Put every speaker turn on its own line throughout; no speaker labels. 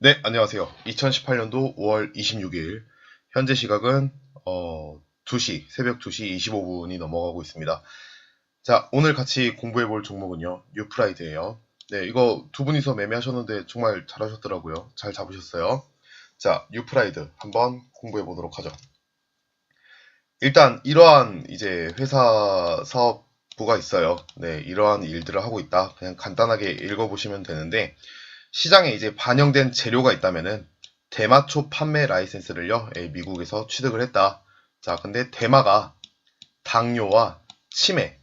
네, 안녕하세요. 2018년도 5월 26일, 현재 시각은, 2시, 새벽 2시 25분이 넘어가고 있습니다. 자, 오늘 같이 공부해 볼 종목은요, 뉴프라이드예요. 네, 이거 두 분이서 매매하셨는데 정말 잘하셨더라고요. 잘 잡으셨어요. 자, 뉴프라이드 한번 공부해 보도록 하죠. 일단, 이러한 이제 회사 사업부가 있어요. 네, 이러한 일들을 하고 있다. 그냥 간단하게 읽어보시면 되는데, 시장에 이제 반영된 재료가 있다면은 대마초 판매 라이센스를요, 미국에서 취득을 했다. 자, 근데 대마가 당뇨와 치매,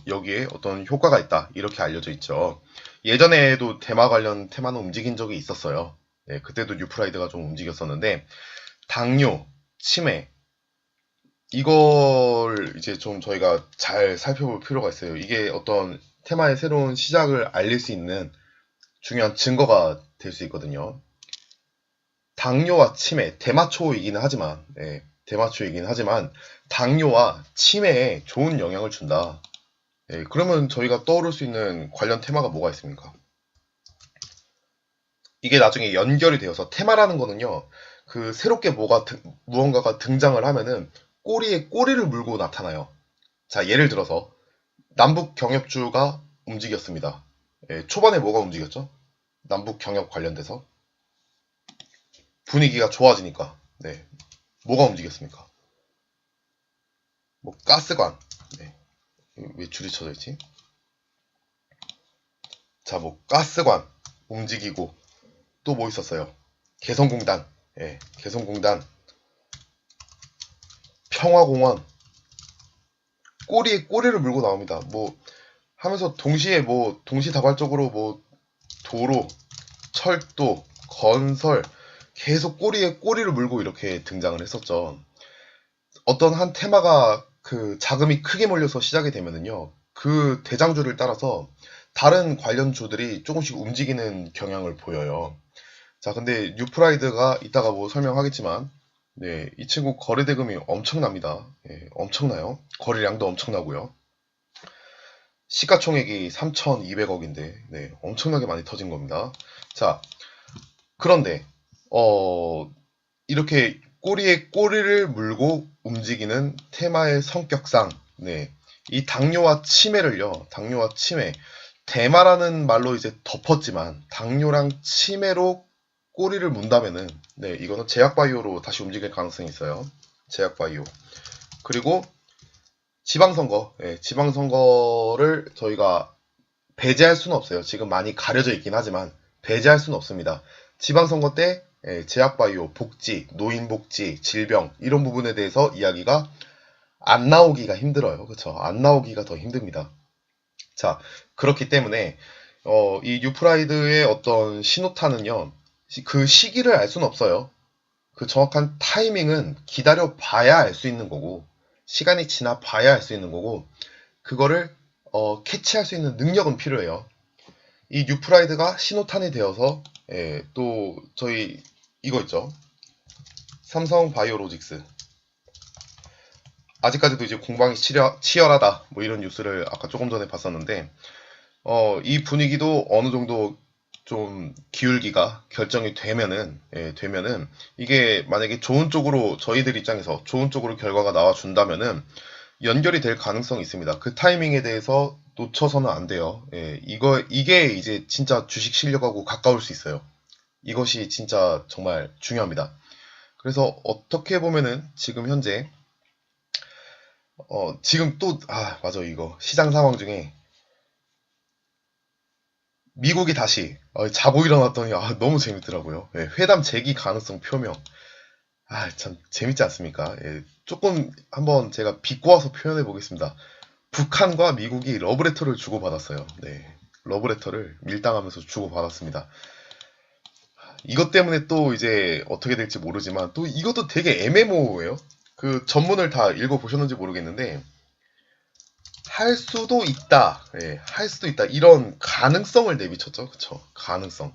여기에 어떤 효과가 있다. 이렇게 알려져 있죠. 예전에도 대마 관련 테마는 움직인 적이 있었어요. 네, 그때도 뉴프라이드가 좀 움직였었는데, 당뇨, 치매, 이걸 이제 좀 저희가 잘 살펴볼 필요가 있어요. 이게 어떤 테마의 새로운 시작을 알릴 수 있는 중요한 증거가 될 수 있거든요. 당뇨와 치매, 대마초이기는 하지만, 대마초이긴 하지만, 당뇨와 치매에 좋은 영향을 준다. 그러면 저희가 떠오를 수 있는 관련 테마가 뭐가 있습니까? 이게 나중에 연결이 되어서 테마라는 거는요, 그 새롭게 무언가가 등장을 하면은 꼬리에 꼬리를 물고 나타나요. 자, 예를 들어서 남북 경협주가 움직였습니다. 초반에 뭐가 움직였죠? 남북 경협 관련돼서 분위기가 좋아지니까. 네. 뭐가 움직였습니까? 뭐 가스관. 네. 왜 줄이 쳐져 있지? 자, 뭐 가스관 움직이고 또 뭐 있었어요? 개성공단. 예, 개성공단, 평화공원, 꼬리에 꼬리를 물고 나옵니다. 뭐 하면서 동시에 뭐 동시다발적으로 뭐 도로, 철도, 건설 계속 꼬리에 꼬리를 물고 이렇게 등장을 했었죠. 어떤 한 테마가 그 자금이 크게 몰려서 시작이 되면은요, 그 대장주를 따라서 다른 관련주들이 조금씩 움직이는 경향을 보여요. 자, 근데 뉴프라이드가 이따가 뭐 설명하겠지만, 네, 이 친구 거래 대금이 엄청납니다. 엄청나요. 거래량도 엄청나고요. 시가총액이 3,200억인데, 네, 엄청나게 많이 터진 겁니다. 자, 그런데, 이렇게 꼬리에 꼬리를 물고 움직이는 테마의 성격상, 네, 이 당뇨와 치매를요, 당뇨와 치매, 대마라는 말로 이제 덮었지만, 당뇨랑 치매로 꼬리를 문다면은, 네, 이거는 제약바이오로 다시 움직일 가능성이 있어요. 제약바이오. 그리고 지방선거, 지방선거를 저희가 배제할 수는 없어요. 지금 많이 가려져 있긴 하지만 배제할 수는 없습니다. 지방선거 때 제약바이오, 복지, 노인복지, 질병 이런 부분에 대해서 이야기가 안 나오기가 힘들어요. 그렇죠? 안 나오기가 더 힘듭니다. 자, 그렇기 때문에 이 뉴프라이드의 어떤 신호탄은요. 그 시기를 알 수는 없어요. 그 정확한 타이밍은 기다려 봐야 알 수 있는 거고 시간이 지나 봐야 알 수 있는 거고 그거를 캐치할 수 있는 능력은 필요해요. 이 뉴프라이드가 신호탄이 되어서 또 저희 이거 있죠. 삼성 바이오로직스 아직까지도 이제 공방이 치열하다 뭐 이런 뉴스를 아까 조금 전에 봤었는데 이 분위기도 어느 정도 좀 기울기가 결정이 되면은 이게 만약에 좋은 쪽으로 저희들 입장에서 좋은 쪽으로 결과가 나와 준다면은 연결이 될 가능성이 있습니다. 그 타이밍에 대해서 놓쳐서는 안 돼요. 이게 이제 진짜 주식 실력하고 가까울 수 있어요. 이것이 진짜 정말 중요합니다. 그래서 어떻게 보면은 지금 현재, 지금 또, 맞아, 이거. 시장 상황 중에 미국이 다시 자고 일어났더니 너무 재밌더라고요. 회담 재기 가능성 표명. 참 재밌지 않습니까? 조금 한번 제가 비꼬아서 표현해 보겠습니다. 북한과 미국이 러브레터를 주고받았어요. 네. 러브레터를 밀당하면서 주고받았습니다. 이것 때문에 또 이제 어떻게 될지 모르지만 또 이것도 되게 애매모호해요. 그 전문을 다 읽어보셨는지 모르겠는데 할 수도 있다. 할 수도 있다. 이런 가능성을 내비쳤죠. 그쵸? 가능성.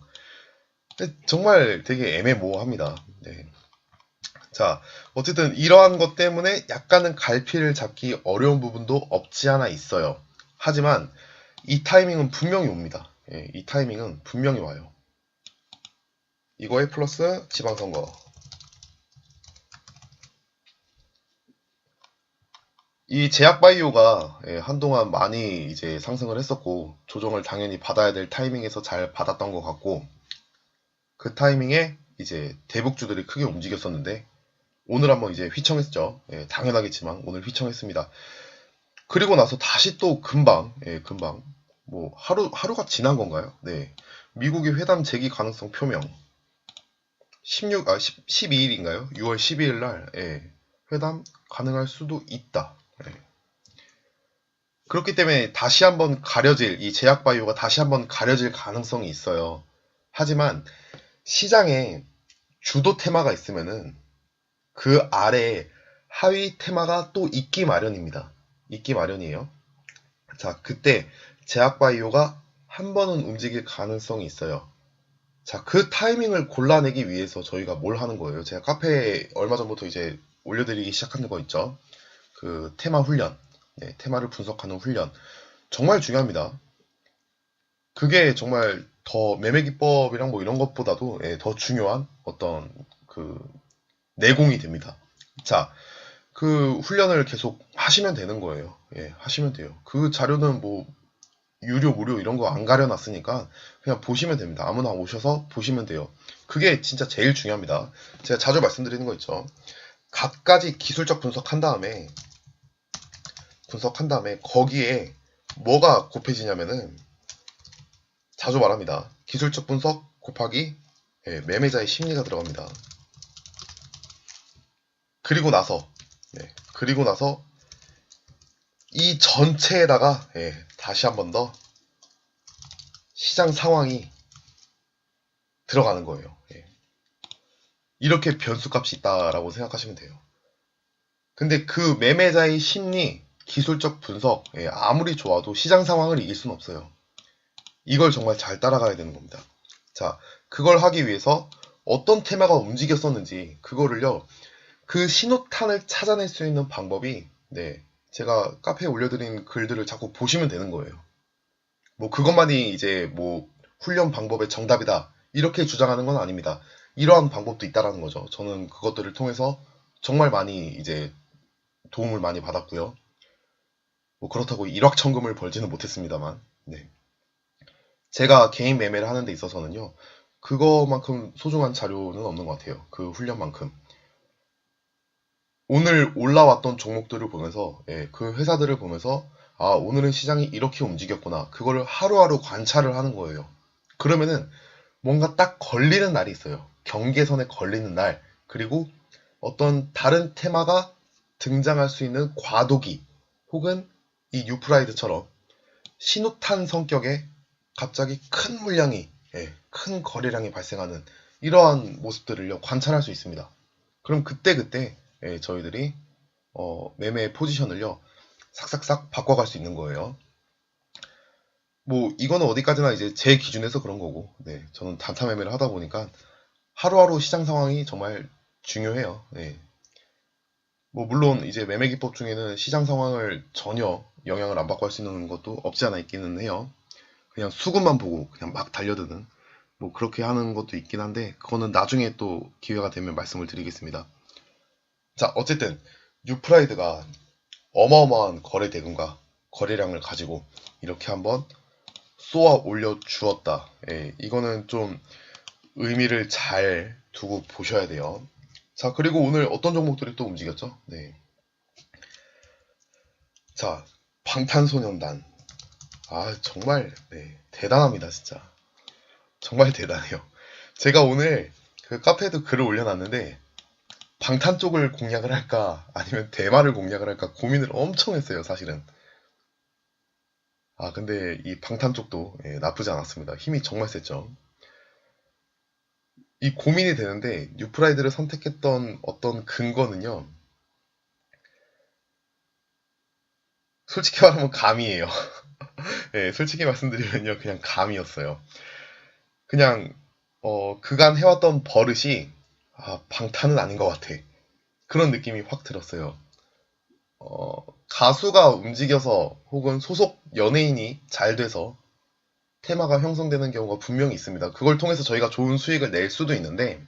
정말 되게 애매모호합니다. 네. 자, 어쨌든 이러한 것 때문에 약간은 갈피를 잡기 어려운 부분도 없지 않아 있어요. 하지만 이 타이밍은 분명히 옵니다. 이 타이밍은 분명히 와요. 이거에 플러스 지방선거. 이 제약바이오가 한동안 많이 이제 상승을 했었고 조정을 당연히 받아야 될 타이밍에서 잘 받았던 것 같고 그 타이밍에 이제 대북주들이 크게 움직였었는데 오늘 한번 이제 휘청했죠. 당연하겠지만 오늘 휘청했습니다. 그리고 나서 다시 또 금방 뭐 하루가 지난 건가요? 네. 미국이 회담 재개 가능성 표명 12일인가요? 6월 12일 날 회담 가능할 수도 있다. 그렇기 때문에 다시 한번 가려질 이 제약바이오가 다시 한번 가려질 가능성이 있어요. 하지만 시장에 주도 테마가 있으면은 그 아래에 하위 테마가 또 있기 마련입니다. 있기 마련이에요. 자, 그때 제약바이오가 한 번은 움직일 가능성이 있어요. 자, 그 타이밍을 골라내기 위해서 저희가 뭘 하는 거예요? 제가 카페에 얼마 전부터 이제 올려드리기 시작하는 거 있죠. 그 테마 훈련. 네, 테마를 분석하는 훈련. 정말 중요합니다. 그게 정말 더 매매 기법이랑 뭐 이런 것보다도 더 중요한 어떤 그 내공이 됩니다. 자, 그 훈련을 계속 하시면 되는 거예요. 하시면 돼요. 그 자료는 뭐 유료, 무료 이런 거 안 가려놨으니까 그냥 보시면 됩니다. 아무나 오셔서 보시면 돼요. 그게 진짜 제일 중요합니다. 제가 자주 말씀드리는 거 있죠. 갖가지 기술적 분석한 다음에 거기에 뭐가 곱해지냐면은 자주 말합니다. 기술적 분석 곱하기 매매자의 심리가 들어갑니다. 그리고 나서 이 전체에다가 다시 한 번 더 시장 상황이 들어가는 거예요. 이렇게 변수값이 있다라고 생각하시면 돼요. 근데 그 매매자의 심리, 기술적 분석 아무리 좋아도 시장 상황을 이길 수는 없어요. 이걸 정말 잘 따라가야 되는 겁니다. 자, 그걸 하기 위해서 어떤 테마가 움직였었는지 그거를요. 그 신호탄을 찾아낼 수 있는 방법이 제가 카페에 올려드린 글들을 자꾸 보시면 되는 거예요. 뭐 그것만이 이제 뭐 훈련 방법의 정답이다 이렇게 주장하는 건 아닙니다. 이러한 방법도 있다라는 거죠. 저는 그것들을 통해서 정말 많이 이제 도움을 많이 받았고요. 뭐 그렇다고 일확천금을 벌지는 못했습니다만, 제가 개인 매매를 하는 데 있어서는요, 그거만큼 소중한 자료는 없는 것 같아요. 그 훈련만큼. 오늘 올라왔던 종목들을 보면서, 그 회사들을 보면서, 아, 오늘은 시장이 이렇게 움직였구나. 그거를 하루하루 관찰을 하는 거예요. 그러면은 뭔가 딱 걸리는 날이 있어요. 경계선에 걸리는 날. 그리고 어떤 다른 테마가 등장할 수 있는 과도기 혹은 이 뉴프라이드처럼 신호탄 성격의 갑자기 큰 물량이 큰 거래량이 발생하는 이러한 모습들을요 관찰할 수 있습니다. 그럼 그때 저희들이 매매 포지션을요 싹싹싹 바꿔갈 수 있는 거예요. 뭐 이거는 어디까지나 이제 제 기준에서 그런 거고 저는 단타 매매를 하다 보니까 하루하루 시장 상황이 정말 중요해요. 뭐 물론 이제 매매 기법 중에는 시장 상황을 전혀 영향을 안 받고 할 수 있는 것도 없지 않아 있기는 해요. 그냥 수급만 보고 그냥 막 달려드는 뭐 그렇게 하는 것도 있긴 한데 그거는 나중에 또 기회가 되면 말씀을 드리겠습니다. 자, 어쨌든 뉴프라이드가 어마어마한 거래 대금과 거래량을 가지고 이렇게 한번 쏘아 올려 주었다. 이거는 좀 의미를 잘 두고 보셔야 돼요. 자, 그리고 오늘 어떤 종목들이 또 움직였죠? 자, 방탄소년단. 아, 정말, 대단합니다, 진짜. 정말 대단해요. 제가 오늘 그 카페에도 글을 올려놨는데, 방탄 쪽을 공략을 할까, 아니면 대마를 공략을 할까 고민을 엄청 했어요, 사실은. 아, 근데 이 방탄 쪽도 나쁘지 않았습니다. 힘이 정말 셌죠. 이 고민이 되는데, 뉴프라이드를 선택했던 어떤 근거는요, 솔직히 말하면 감이에요. 솔직히 말씀드리면요, 그냥 감이었어요. 그냥 그간 해왔던 버릇이 방탄은 아닌 것 같아. 그런 느낌이 확 들었어요. 가수가 움직여서 혹은 소속 연예인이 잘 돼서 테마가 형성되는 경우가 분명히 있습니다. 그걸 통해서 저희가 좋은 수익을 낼 수도 있는데,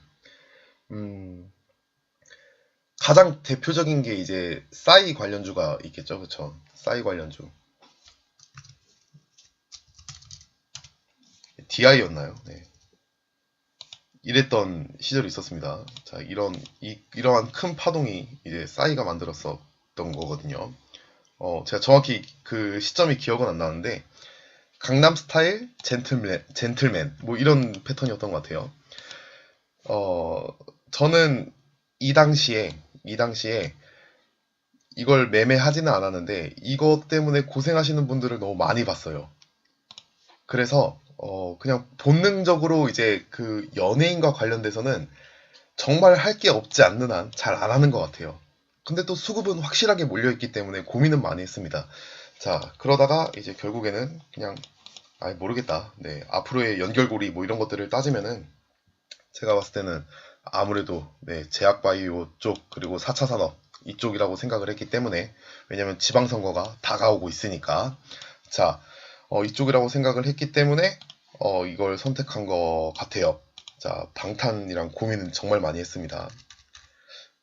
가장 대표적인 게 이제 싸이 관련주가 있겠죠. 그쵸? 싸이 관련주. DI였나요? 네. 이랬던 시절이 있었습니다. 자, 이러한 큰 파동이 이제 싸이가 만들었었던 거거든요. 제가 정확히 그 시점이 기억은 안 나는데, 강남 스타일 젠틀맨, 뭐 이런 패턴이었던 것 같아요. 저는 이 당시에 이걸 매매하지는 않았는데, 이것 때문에 고생하시는 분들을 너무 많이 봤어요. 그래서, 그냥 본능적으로 이제 그 연예인과 관련돼서는 정말 할 게 없지 않는 한 잘 안 하는 것 같아요. 근데 또 수급은 확실하게 몰려있기 때문에 고민은 많이 했습니다. 자, 그러다가 이제 결국에는 그냥, 모르겠다. 네, 앞으로의 연결고리 뭐 이런 것들을 따지면은 제가 봤을 때는 아무래도 네, 제약바이오 쪽 그리고 4차 산업 이쪽이라고 생각을 했기 때문에 왜냐면 지방선거가 다가오고 있으니까 자, 이쪽이라고 생각을 했기 때문에 이걸 선택한 것 같아요. 자, 방탄이랑 고민은 정말 많이 했습니다.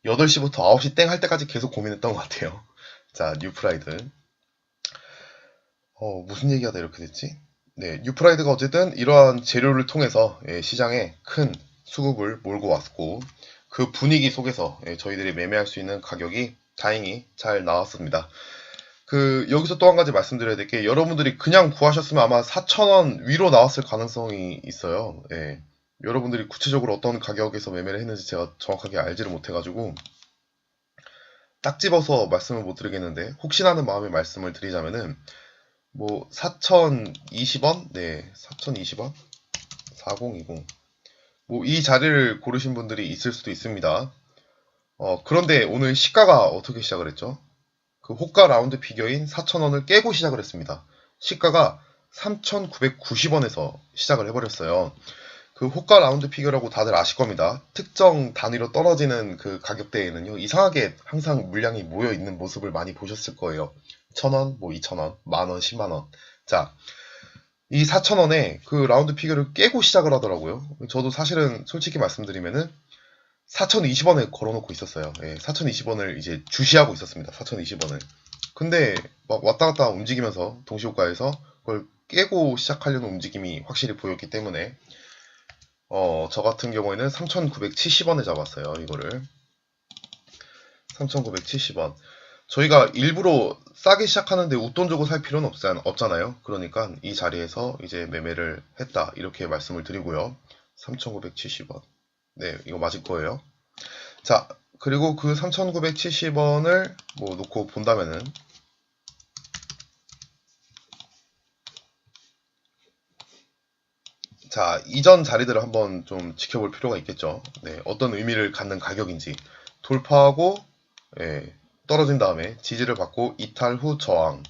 8시부터 9시 땡 할 때까지 계속 고민했던 것 같아요. 자, 뉴프라이드. 무슨 얘기하다 이렇게 됐지? 네, 뉴프라이드가 어쨌든 이러한 재료를 통해서 시장에 큰 수급을 몰고 왔고 그 분위기 속에서 저희들이 매매할 수 있는 가격이 다행히 잘 나왔습니다. 여기서 또 한 가지 말씀드려야 될 게 여러분들이 그냥 구하셨으면 아마 4,000원 위로 나왔을 가능성이 있어요. 예. 여러분들이 구체적으로 어떤 가격에서 매매를 했는지 제가 정확하게 알지를 못해가지고 딱 집어서 말씀을 못 드리겠는데 혹시나 하는 마음에 말씀을 드리자면은 뭐 4,020원? 네, 4,020원? 4020. 뭐 이 자리를 고르신 분들이 있을 수도 있습니다. 그런데 오늘 시가가 어떻게 시작을 했죠? 그 호가 라운드 피겨인 4,000원을 깨고 시작을 했습니다. 시가가 3,990원에서 시작을 해버렸어요. 그 호가 라운드 피겨라고 다들 아실 겁니다. 특정 단위로 떨어지는 그 가격대에는요, 이상하게 항상 물량이 모여 있는 모습을 많이 보셨을 거예요. 1,000원, 뭐 2,000원, 만원, 10만원. 자, 이 4,000원에 그 라운드 피겨를 깨고 시작을 하더라고요. 저도 사실은 솔직히 말씀드리면은 4,020원에 걸어놓고 있었어요. 예, 4,020원을 이제 주시하고 있었습니다. 4,020원을. 근데 막 왔다 갔다 움직이면서 동시호가에서 그걸 깨고 시작하려는 움직임이 확실히 보였기 때문에 저 같은 경우에는 3,970원에 잡았어요. 이거를 3,970원. 저희가 일부러 싸게 시작하는데 웃돈 주고 살 필요는 없잖아요. 그러니까 이 자리에서 이제 매매를 했다. 이렇게 말씀을 드리고요. 3,970원. 네, 이거 맞을 거예요. 자, 그리고 그 3,970원을 뭐 놓고 본다면은 자, 이전 자리들을 한번 좀 지켜볼 필요가 있겠죠. 네, 어떤 의미를 갖는 가격인지 돌파하고 예, 떨어진 다음에 지지를 받고 이탈 후 저항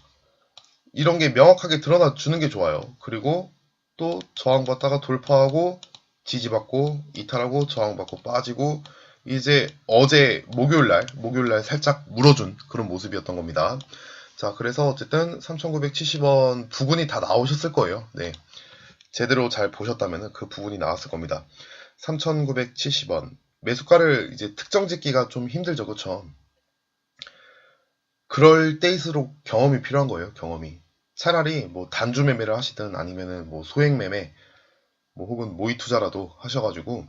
이런 게 명확하게 드러나 주는 게 좋아요. 그리고 또 저항받다가 돌파하고 지지받고 이탈하고 저항받고 빠지고 이제 어제 목요일날 살짝 물어준 그런 모습이었던 겁니다. 자, 그래서 어쨌든 3,970원 부근이 다 나오셨을 거예요. 네. 제대로 잘 보셨다면 그 부분이 나왔을 겁니다. 3,970원. 매수가를 이제 특정 짓기가 좀 힘들죠. 그쵸? 그럴 때일수록 경험이 필요한 거예요. 경험이. 차라리 뭐 단주 매매를 하시든 아니면은 뭐 소액 매매 뭐 혹은 모의 투자라도 하셔가지고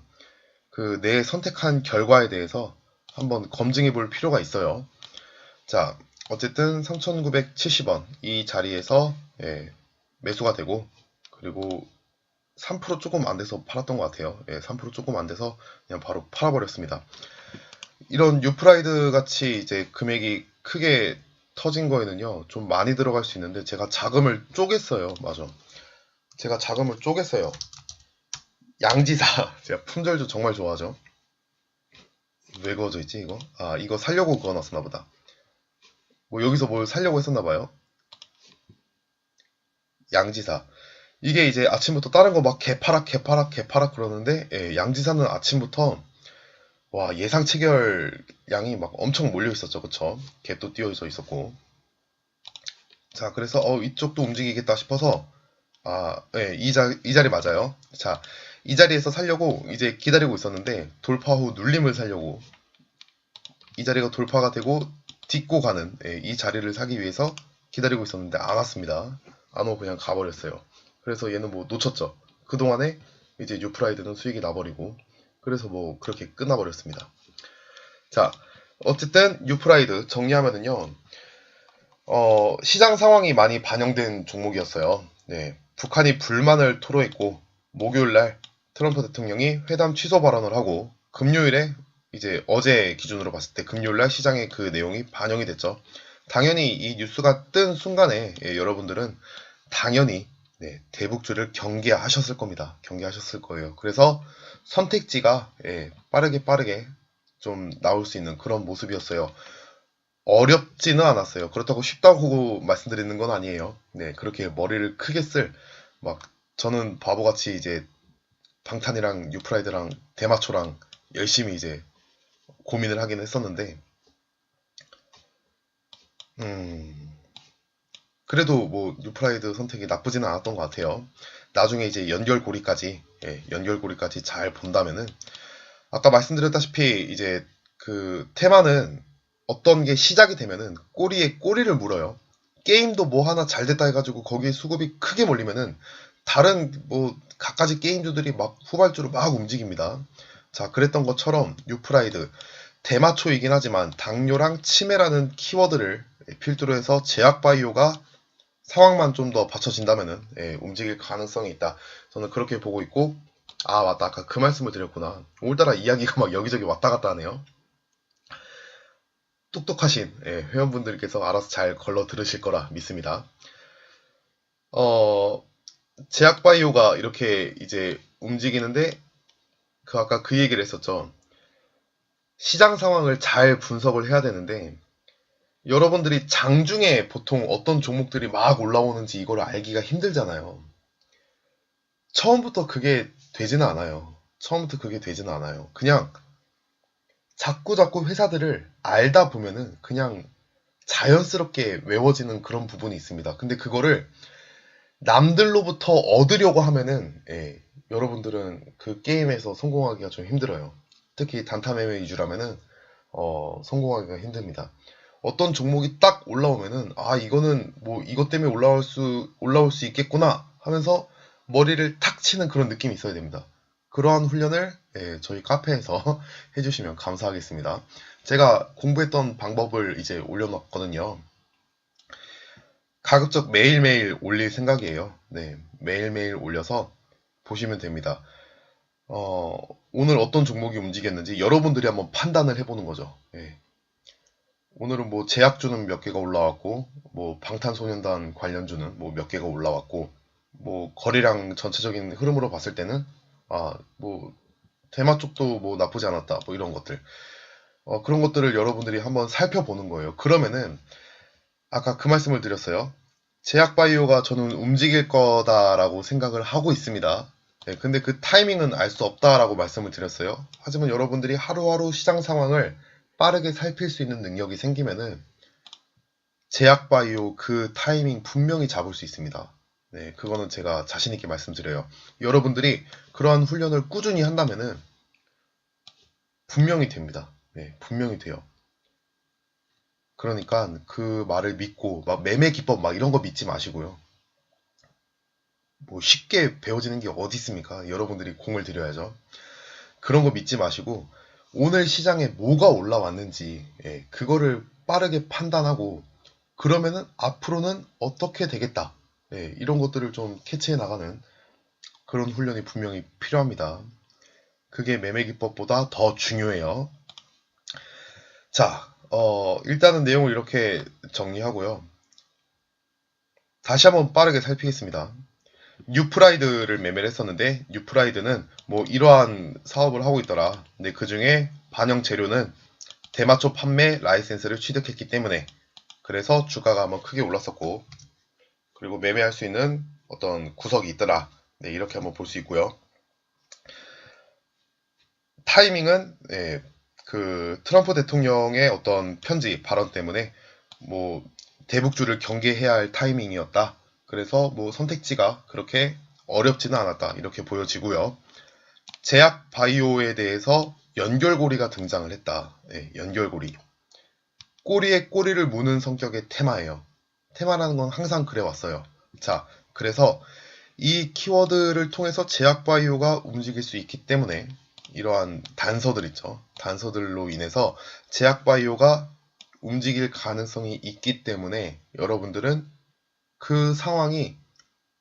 그 내 선택한 결과에 대해서 한번 검증해 볼 필요가 있어요. 자, 어쨌든 3,970원 이 자리에서 매수가 되고 그리고 3% 조금 안 돼서 팔았던 것 같아요. 3% 조금 안 돼서 그냥 바로 팔아버렸습니다. 이런 뉴프라이드 같이 이제 금액이 크게 터진 거에는요, 좀 많이 들어갈 수 있는데 제가 자금을 쪼갰어요. 맞아. 제가 자금을 쪼갰어요. 양지사. 제가 품절주 정말 좋아하죠. 왜 그어져 있지, 이거? 아, 이거 살려고 그어놨었나 보다. 뭐 여기서 뭘 살려고 했었나 봐요. 양지사. 이게 이제 아침부터 다른 거 막 개파락 그러는데 양지사는 아침부터 와 예상 체결 양이 막 엄청 몰려 있었죠. 그쵸? 갭도 띄어져 있었고 자 그래서 이쪽도 움직이겠다 싶어서 네, 이 자리 맞아요. 자, 이 자리에서 살려고 이제 기다리고 있었는데, 돌파 후 눌림을 살려고, 이 자리가 돌파가 되고, 딛고 가는, 예, 이 자리를 사기 위해서 기다리고 있었는데, 안 왔습니다. 안 오고 그냥 가버렸어요. 그래서 얘는 뭐 놓쳤죠. 그동안에 이제 뉴프라이드는 수익이 나버리고, 그래서 뭐 그렇게 끝나버렸습니다. 자, 어쨌든 뉴프라이드 정리하면은요, 시장 상황이 많이 반영된 종목이었어요. 네, 북한이 불만을 토로했고, 목요일날 트럼프 대통령이 회담 취소 발언을 하고, 금요일에 이제 어제 기준으로 봤을 때 금요일날 시장에 그 내용이 반영이 됐죠. 당연히 이 뉴스가 뜬 순간에 여러분들은 당연히 대북주를 경계하셨을 겁니다. 경계하셨을 거예요. 그래서 선택지가 빠르게 좀 나올 수 있는 그런 모습이었어요. 어렵지는 않았어요. 그렇다고 쉽다고 말씀드리는 건 아니에요. 네, 그렇게 머리를 크게 막, 저는 바보같이 이제 방탄이랑 뉴프라이드랑 대마초랑 열심히 이제 고민을 하긴 했었는데, 그래도 뭐 뉴프라이드 선택이 나쁘지는 않았던 것 같아요. 나중에 이제 연결고리까지 잘 본다면은, 아까 말씀드렸다시피 이제 그 테마는 어떤 게 시작이 되면은 꼬리에 꼬리를 물어요. 게임도 뭐 하나 잘 됐다 해가지고 거기에 수급이 크게 몰리면은 다른 뭐 갖가지 게임주들이 막 후발주로 막 움직입니다. 자, 그랬던 것처럼 뉴프라이드 대마초이긴 하지만 당뇨랑 치매라는 키워드를 필두로 해서 제약바이오가 상황만 좀 더 받쳐진다면은 움직일 가능성이 있다. 저는 그렇게 보고 있고, 아 맞다, 아까 그 말씀을 드렸구나. 오늘따라 이야기가 막 여기저기 왔다 갔다 하네요. 똑똑하신 회원분들께서 알아서 잘 걸러 들으실 거라 믿습니다. 어, 제약바이오가 이렇게 이제 움직이는데, 아까 그 얘기를 했었죠. 시장 상황을 잘 분석을 해야 되는데, 여러분들이 장중에 보통 어떤 종목들이 막 올라오는지 이걸 알기가 힘들잖아요. 처음부터 그게 되지는 않아요. 처음부터 그게 되지는 않아요. 그냥 자꾸 회사들을 알다 보면은 그냥 자연스럽게 외워지는 그런 부분이 있습니다. 근데 그거를 남들로부터 얻으려고 하면은 여러분들은 그 게임에서 성공하기가 좀 힘들어요. 특히 단타 매매 위주라면은 성공하기가 힘듭니다. 어떤 종목이 딱 올라오면은 아 이거는 뭐 이것 때문에 올라올 수 있겠구나 하면서 머리를 탁 치는 그런 느낌이 있어야 됩니다. 그러한 훈련을 저희 카페에서 해주시면 감사하겠습니다. 제가 공부했던 방법을 이제 올려놨거든요. 가급적 매일매일 올릴 생각이에요. 네, 매일매일 올려서 보시면 됩니다. 어, 오늘 어떤 종목이 움직였는지 여러분들이 한번 판단을 해보는 거죠. 예. 오늘은 뭐 제약주는 몇 개가 올라왔고, 뭐 방탄소년단 관련주는 뭐 몇 개가 올라왔고, 뭐 거래량 전체적인 흐름으로 봤을 때는 뭐 대마 쪽도 뭐 나쁘지 않았다. 뭐 이런 것들. 그런 것들을 여러분들이 한번 살펴보는 거예요. 그러면은 아까 그 말씀을 드렸어요. 제약바이오가 저는 움직일 거다라고 생각을 하고 있습니다. 네, 근데 그 타이밍은 알 수 없다라고 말씀을 드렸어요. 하지만 여러분들이 하루하루 시장 상황을 빠르게 살필 수 있는 능력이 생기면은 제약바이오 그 타이밍 분명히 잡을 수 있습니다. 네, 그거는 제가 자신있게 말씀드려요. 여러분들이 그러한 훈련을 꾸준히 한다면은 분명히 됩니다. 네, 분명히 돼요. 그러니까 그 말을 믿고 막 매매 기법 막 이런 거 믿지 마시고요. 뭐 쉽게 배워지는 게 어디 있습니까? 여러분들이 공을 들여야죠. 그런 거 믿지 마시고 오늘 시장에 뭐가 올라왔는지 그거를 빠르게 판단하고 그러면은 앞으로는 어떻게 되겠다. 이런 것들을 좀 캐치해 나가는 그런 훈련이 분명히 필요합니다. 그게 매매 기법보다 더 중요해요. 자, 일단은 내용을 이렇게 정리하고요. 다시 한번 빠르게 살피겠습니다. 뉴프라이드를 매매를 했었는데 뉴프라이드는 뭐 이러한 사업을 하고 있더라. 근데 그 중에 반영 재료는 대마초 판매 라이센스를 취득했기 때문에 그래서 주가가 한번 크게 올랐었고 그리고 매매할 수 있는 어떤 구석이 있더라. 네, 이렇게 한번 볼 수 있고요. 타이밍은 그 트럼프 대통령의 어떤 편지 발언 때문에 뭐 대북주를 경계해야 할 타이밍이었다. 그래서 뭐 선택지가 그렇게 어렵지는 않았다. 이렇게 보여지고요. 제약 바이오에 대해서 연결고리가 등장을 했다. 네, 연결고리. 꼬리에 꼬리를 무는 성격의 테마예요. 테마라는 건 항상 그래왔어요. 자, 그래서 이 키워드를 통해서 제약 바이오가 움직일 수 있기 때문에 이러한 단서들 있죠. 단서들로 인해서 제약 바이오가 움직일 가능성이 있기 때문에 여러분들은 그 상황이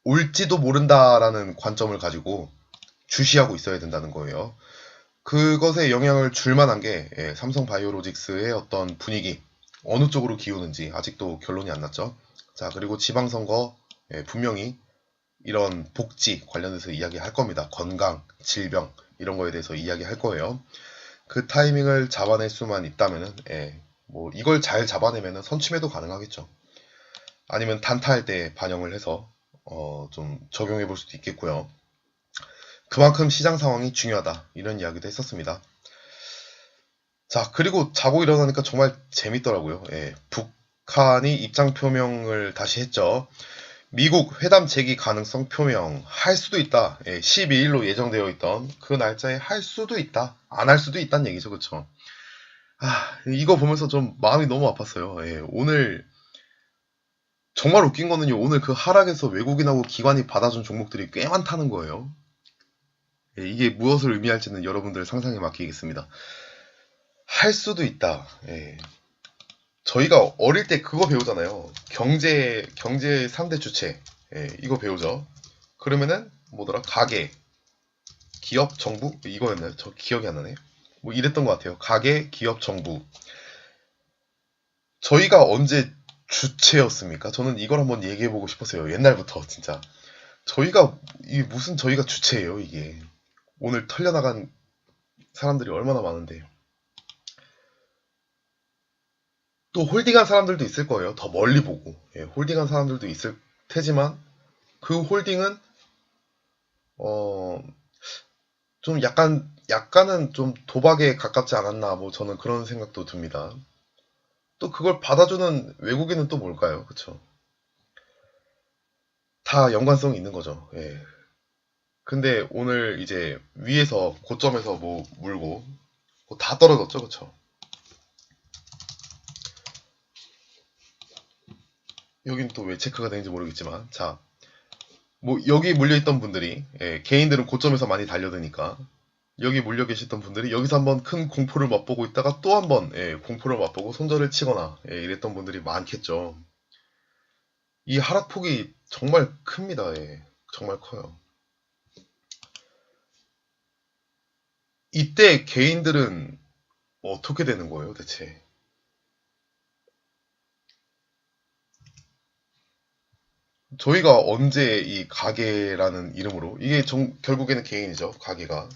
올지도 모른다라는 관점을 가지고 주시하고 있어야 된다는 거예요. 그것에 영향을 줄 만한 게 삼성 바이오로직스의 어떤 분위기, 어느 쪽으로 기우는지 아직도 결론이 안 났죠. 자, 그리고 지방선거 분명히 이런 복지 관련해서 이야기할 겁니다. 건강, 질병 이런 거에 대해서 이야기할 거예요. 그 타이밍을 잡아낼 수만 있다면은 뭐 이걸 잘 잡아내면은 선취매도 가능하겠죠. 아니면 단타할 때 반영을 해서 좀 적용해 볼 수도 있겠고요. 그만큼 시장 상황이 중요하다. 이런 이야기도 했었습니다. 자, 그리고 자고 일어나니까 정말 재밌더라고요. 북한이 입장 표명을 다시 했죠. 미국 회담 재개 가능성 표명 할 수도 있다. 12일로 예정되어 있던 그 날짜에 할 수도 있다. 안 할 수도 있다는 얘기죠. 그쵸? 이거 보면서 좀 마음이 너무 아팠어요. 오늘 정말 웃긴 거는요. 오늘 그 하락에서 외국인하고 기관이 받아준 종목들이 꽤 많다는 거예요. 이게 무엇을 의미할지는 여러분들 상상에 맡기겠습니다. 할 수도 있다. 저희가 어릴 때 그거 배우잖아요. 경제 3대 주체. 이거 배우죠. 그러면은 뭐더라? 가계, 기업, 정부? 이거였나요? 저 기억이 안 나네. 뭐 이랬던 것 같아요. 가계, 기업, 정부. 저희가 언제 주체였습니까? 저는 이걸 한번 얘기해보고 싶었어요. 옛날부터 진짜. 이게 무슨 저희가 주체예요, 이게. 오늘 털려나간 사람들이 얼마나 많은데. 또 홀딩한 사람들도 있을 거예요. 더 멀리 보고. 홀딩한 사람들도 있을 테지만 그 홀딩은 어, 좀 약간은 좀 도박에 가깝지 않았나, 뭐 저는 그런 생각도 듭니다. 또 그걸 받아주는 외국인은 또 뭘까요? 그쵸? 다 연관성이 있는 거죠. 근데 오늘 이제 위에서 고점에서 뭐 물고 뭐다 떨어졌죠, 그쵸? 여긴 또 왜 체크가 되는지 모르겠지만, 자, 뭐 여기 물려있던 분들이 개인들은 고점에서 많이 달려드니까 여기 물려 계셨던 분들이 여기서 한번 큰 공포를 맛보고 있다가 또 한번 공포를 맛보고 손절을 치거나 이랬던 분들이 많겠죠. 이 하락폭이 정말 큽니다. 정말 커요. 이때 개인들은 어떻게 되는 거예요, 대체? 저희가 언제 이 가게라는 이름으로 이게 결국에는 개인이죠, 가게가.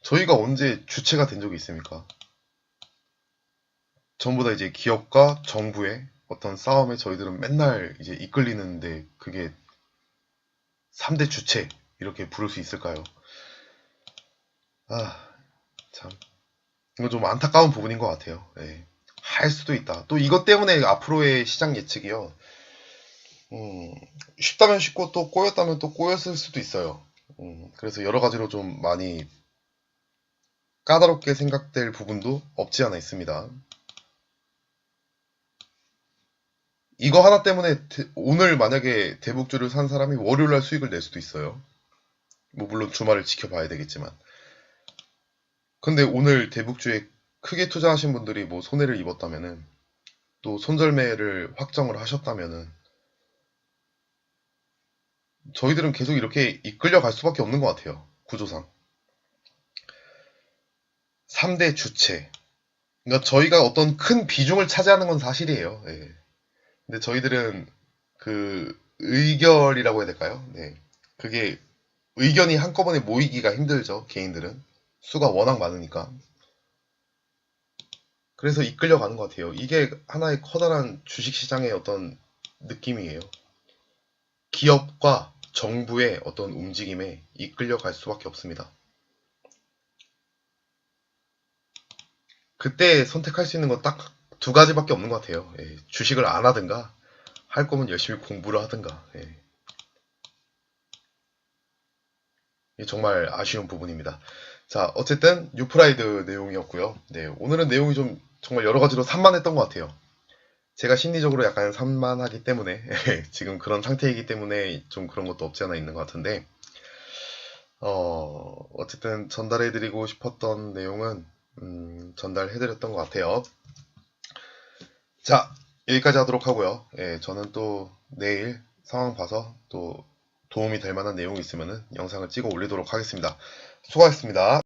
저희가 언제 주체가 된 적이 있습니까? 전부 다 이제 기업과 정부의 어떤 싸움에 저희들은 맨날 이제 이끌리는데 그게 3대 주체 이렇게 부를 수 있을까요? 아, 참. 이건 좀 안타까운 부분인 것 같아요. 할 수도 있다. 또 이것 때문에 앞으로의 시장 예측이요. 쉽다면 쉽고 또 꼬였다면 또 꼬였을 수도 있어요. 그래서 여러 가지로 좀 많이 까다롭게 생각될 부분도 없지 않아 있습니다. 이거 하나 때문에 오늘 만약에 대북주를 산 사람이 월요일날 수익을 낼 수도 있어요. 뭐 물론 주말을 지켜봐야 되겠지만. 근데 오늘 대북주에 크게 투자하신 분들이 뭐 손해를 입었다면은 또 손절매를 확정을 하셨다면은 저희들은 계속 이렇게 이끌려 갈 수밖에 없는 것 같아요. 구조상. 3대 주체. 그러니까 저희가 어떤 큰 비중을 차지하는 건 사실이에요. 근데 저희들은 그 의결이라고 해야 될까요? 그게 의견이 한꺼번에 모이기가 힘들죠. 개인들은. 수가 워낙 많으니까. 그래서 이끌려 가는 것 같아요. 이게 하나의 커다란 주식시장의 어떤 느낌이에요. 기업과 정부의 어떤 움직임에 이끌려 갈 수밖에 없습니다. 그때 선택할 수 있는 건 딱 두 가지밖에 없는 것 같아요. 주식을 안 하든가 할 거면 열심히 공부를 하든가. 예. 이게 정말 아쉬운 부분입니다. 자, 어쨌든 뉴프라이드 내용이었고요. 네, 오늘은 내용이 좀 정말 여러 가지로 산만했던 것 같아요. 제가 심리적으로 약간 산만하기 때문에 지금 그런 상태이기 때문에 좀 그런 것도 없지 않아 있는 것 같은데 어쨌든 전달해드리고 싶었던 내용은 전달해드렸던 것 같아요. 자, 여기까지 하도록 하고요. 예, 저는 또 내일 상황 봐서 또 도움이 될 만한 내용이 있으면 영상을 찍어 올리도록 하겠습니다. 수고하셨습니다.